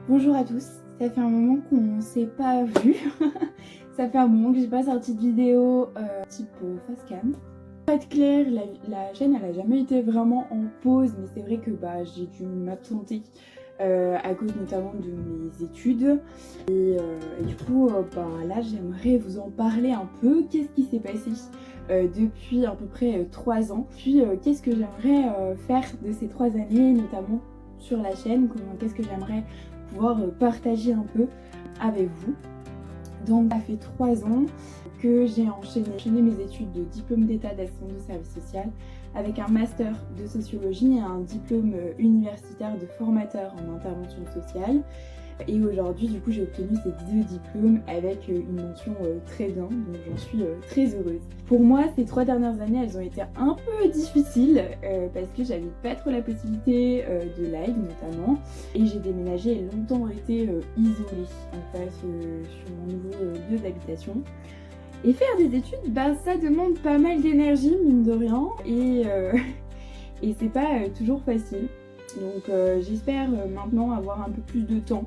Bonjour à tous, ça fait un moment qu'on s'est pas vu. Ça fait un moment que j'ai pas sorti de vidéo type face cam. Pour être clair, la chaîne elle a jamais été vraiment en pause, mais c'est vrai que j'ai dû m'absenter à cause notamment de mes études. Et du coup, là j'aimerais vous en parler un peu. Qu'est-ce qui s'est passé depuis à peu près 3 ans. Puis qu'est-ce que j'aimerais faire de ces 3 années, notamment sur la chaîne. Qu'est-ce que j'aimerais pouvoir partager un peu avec vous. Donc ça fait 3 ans que j'ai enchaîné mes études de diplôme d'état d'assistante de service social avec un master de sociologie et un diplôme universitaire de formateur en intervention sociale. Et aujourd'hui, du coup, j'ai obtenu ces 2 diplômes avec une mention très bien, donc j'en suis très heureuse. Pour moi, ces 3 dernières années, elles ont été un peu difficiles parce que j'avais pas trop la possibilité de live notamment. Et j'ai déménagé et longtemps été isolée en fait sur mon nouveau lieu d'habitation. Et faire des études, ça demande pas mal d'énergie, mine de rien, et c'est pas toujours facile. Donc j'espère maintenant avoir un peu plus de temps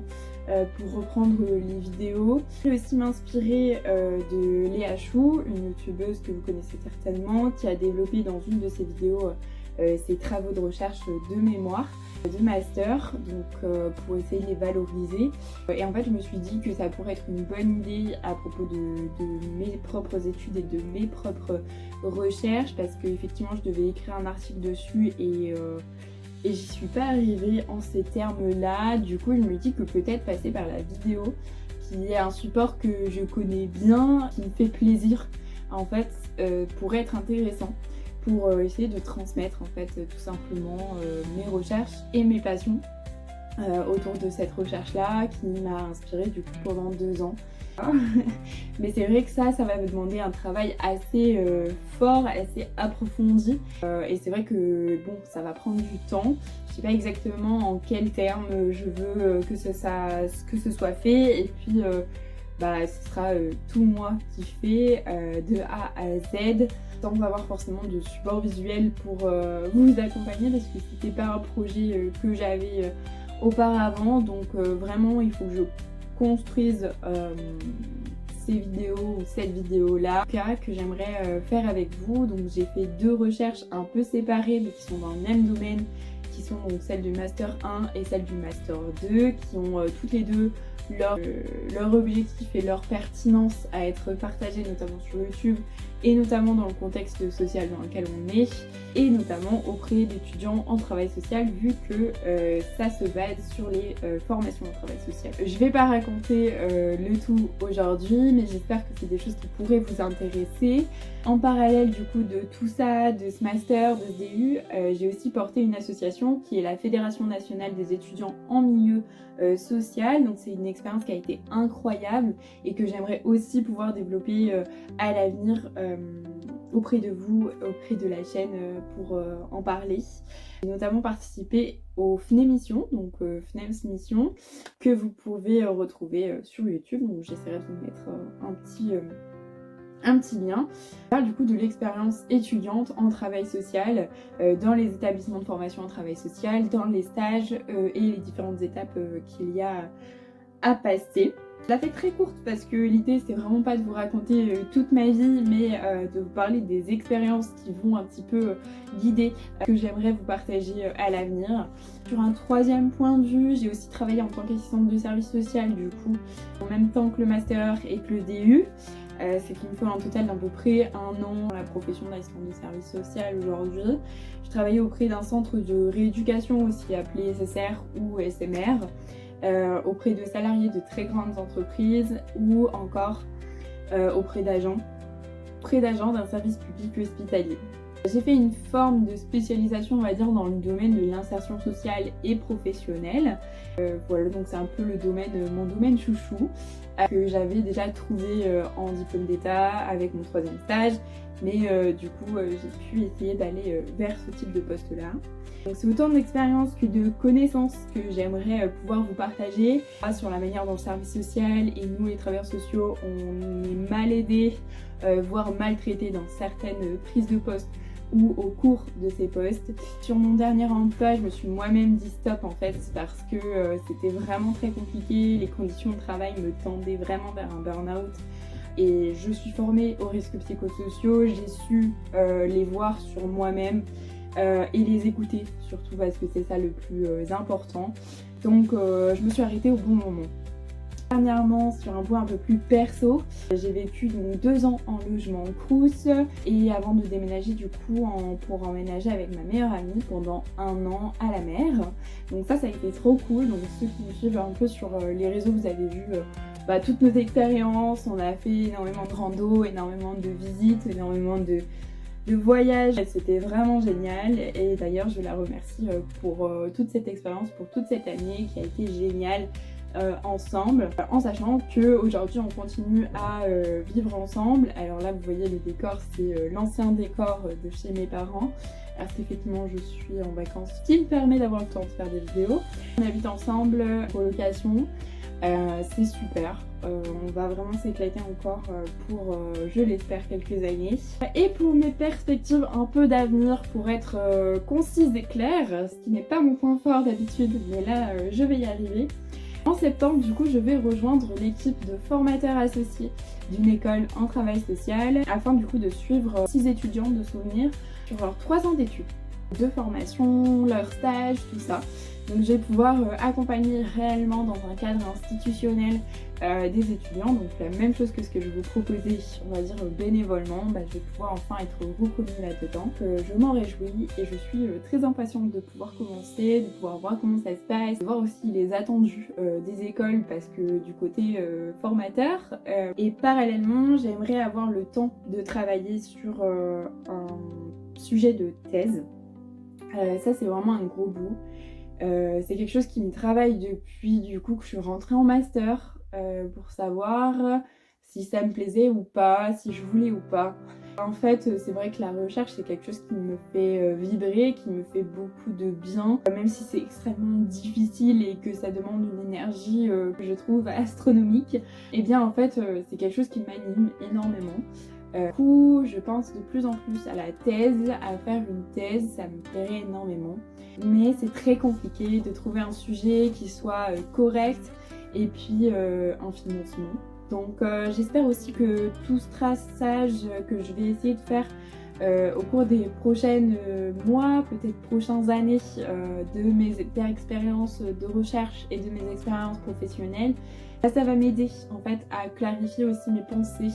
pour reprendre les vidéos. J'ai aussi m'inspirer de Léa Chou, une youtubeuse que vous connaissez certainement, qui a développé dans une de ses vidéos ses travaux de recherche de mémoire, de master, donc pour essayer de les valoriser. Et en fait, je me suis dit que ça pourrait être une bonne idée à propos de mes propres études et de mes propres recherches, parce qu'effectivement, je devais écrire un article dessus et j'y suis pas arrivée en ces termes-là. Du coup, je me dis que peut-être passer par la vidéo, qui est un support que je connais bien, qui me fait plaisir, en fait, pourrait être intéressant pour essayer de transmettre en fait tout simplement mes recherches et mes passions autour de cette recherche-là qui m'a inspirée du coup pendant 2 ans. Mais c'est vrai que ça va me demander un travail assez fort, assez approfondi. Et c'est vrai que bon, ça va prendre du temps. Je sais pas exactement en quels termes je veux que ce soit fait. Et puis ce sera tout moi qui fais de A à Z, sans avoir forcément de support visuel pour vous accompagner, parce que c'était pas un projet que j'avais auparavant. Donc vraiment il faut que je construise ces vidéos ou cette vidéo là que j'aimerais faire avec vous. Donc j'ai fait 2 recherches un peu séparées mais qui sont dans le même domaine, qui sont donc celle du master 1 et celle du master 2, qui ont toutes les deux leur objectif et leur pertinence à être partagées notamment sur YouTube et notamment dans le contexte social dans lequel on est, et notamment auprès d'étudiants en travail social, vu que ça se base sur les formations en travail social. Je vais pas raconter le tout aujourd'hui, mais j'espère que c'est des choses qui pourraient vous intéresser. En parallèle du coup de tout ça, de ce master, de ce DU, j'ai aussi porté une association qui est la Fédération nationale des étudiants en milieu social. Donc c'est une expérience qui a été incroyable et que j'aimerais aussi pouvoir développer à l'avenir auprès de vous, auprès de la chaîne pour en parler. J'ai notamment participé au FNEMissions, donc FNEMS Mission, que vous pouvez retrouver sur YouTube. Donc j'essaierai de vous mettre un petit lien. Je parle du coup de l'expérience étudiante en travail social, dans les établissements de formation en travail social, dans les stages et les différentes étapes qu'il y a à passer. Je la fais très courte parce que l'idée c'est vraiment pas de vous raconter toute ma vie, mais de vous parler des expériences qui vont un petit peu guider que j'aimerais vous partager à l'avenir. Sur un 3e point de vue, j'ai aussi travaillé en tant qu'assistante de service social du coup en même temps que le master et que le DU. C'est qu'il me faut un total d'à peu près 1 an dans la profession d'assistante de service social aujourd'hui. Je travaillais auprès d'un centre de rééducation aussi appelé SSR ou SMR, auprès de salariés de très grandes entreprises ou encore auprès d'agents d'un service public hospitalier. J'ai fait une forme de spécialisation, on va dire, dans le domaine de l'insertion sociale et professionnelle. Voilà, donc c'est un peu mon domaine chouchou, que j'avais déjà trouvé en diplôme d'état avec mon 3e stage. Mais du coup, j'ai pu essayer d'aller vers ce type de poste-là. Donc c'est autant d'expériences que de connaissances que j'aimerais pouvoir vous partager sur la manière dont le service social et nous les travailleurs sociaux on est mal aidés, voire maltraités dans certaines prises de poste ou au cours de ces postes. Sur mon dernier emploi, je me suis moi-même dit stop en fait parce que c'était vraiment très compliqué, les conditions de travail me tendaient vraiment vers un burn-out. Et je suis formée aux risques psychosociaux, j'ai su les voir sur moi-même et les écouter surtout parce que c'est ça le plus important. Donc je me suis arrêtée au bon moment. Dernièrement, sur un point un peu plus perso, j'ai vécu donc 2 ans en logement Crous et avant de déménager du coup pour emménager avec ma meilleure amie pendant 1 an à la mer. Donc ça a été trop cool. Donc ceux qui me suivent un peu sur les réseaux, vous avez vu toutes nos expériences. On a fait énormément de rando, énormément de visites, énormément de voyages. C'était vraiment génial et d'ailleurs je la remercie pour toute cette expérience, pour toute cette année qui a été géniale. Ensemble, en sachant qu'aujourd'hui on continue à vivre ensemble. Alors là vous voyez le décor, c'est l'ancien décor de chez mes parents parce qu'effectivement je suis en vacances, ce qui me permet d'avoir le temps de faire des vidéos. On habite ensemble, colocation, c'est super. On va vraiment s'éclater encore pour, je l'espère, quelques années. Et pour mes perspectives un peu d'avenir, pour être concise et claire, ce qui n'est pas mon point fort d'habitude, mais là je vais y arriver. En septembre, du coup, je vais rejoindre l'équipe de formateurs associés d'une école en travail social afin du coup de suivre 6 étudiants de souvenirs sur leurs 3 ans d'études, de formation, leur stage, tout ça. Donc je vais pouvoir accompagner réellement dans un cadre institutionnel des étudiants, donc la même chose que ce que je vous proposais, on va dire bénévolement, je vais pouvoir enfin être reconnue là-dedans. Je m'en réjouis et je suis très impatiente de pouvoir commencer, de pouvoir voir comment ça se passe, de voir aussi les attendus des écoles parce que du côté formateur. Et parallèlement, j'aimerais avoir le temps de travailler sur un sujet de thèse. Ça c'est vraiment un gros bout. C'est quelque chose qui me travaille depuis du coup que je suis rentrée en master pour savoir si ça me plaisait ou pas, si je voulais ou pas. En fait, c'est vrai que la recherche c'est quelque chose qui me fait vibrer, qui me fait beaucoup de bien, même si c'est extrêmement difficile et que ça demande une énergie que je trouve astronomique. Et bien en fait, c'est quelque chose qui m'anime énormément. Du coup, je pense de plus en plus à la thèse, à faire une thèse, ça me plairait énormément. Mais c'est très compliqué de trouver un sujet qui soit correct et puis un financement. Donc j'espère aussi que tout ce traçage que je vais essayer de faire au cours des prochains mois, peut-être prochaines années, de mes expériences de recherche et de mes expériences professionnelles, ça va m'aider en fait à clarifier aussi mes pensées,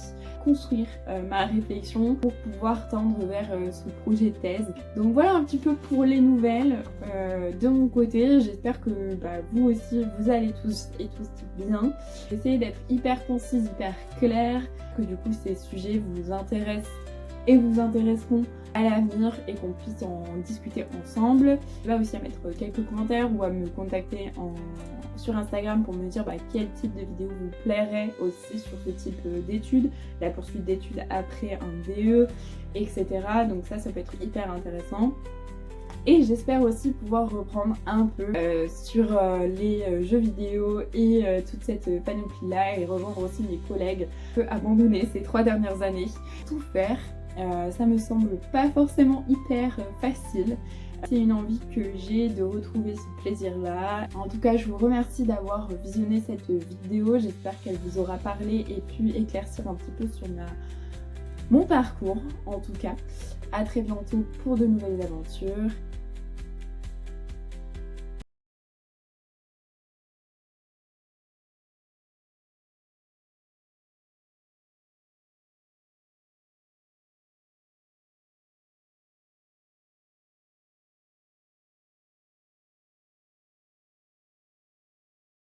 construire ma réflexion pour pouvoir tendre vers ce projet de thèse. Donc voilà un petit peu pour les nouvelles de mon côté. J'espère que vous aussi vous allez tous et tous bien. J'essaie d'être hyper concise, hyper claire, que du coup ces sujets vous intéressent et vous intéresseront à l'avenir et qu'on puisse en discuter ensemble. Je vais aussi à mettre quelques commentaires ou à me contacter sur Instagram pour me dire quel type de vidéo vous plairait aussi sur ce type d'études, la poursuite d'études après un DE, etc. Donc ça peut être hyper intéressant. Et j'espère aussi pouvoir reprendre un peu sur les jeux vidéo et toute cette panoplie là et rejoindre aussi mes collègues abandonnés ces 3 dernières années. Tout faire. Ça me semble pas forcément hyper facile. C'est une envie que j'ai de retrouver ce plaisir-là. En tout cas, je vous remercie d'avoir visionné cette vidéo. J'espère qu'elle vous aura parlé et pu éclaircir un petit peu sur mon parcours, en tout cas. À très bientôt pour de nouvelles aventures.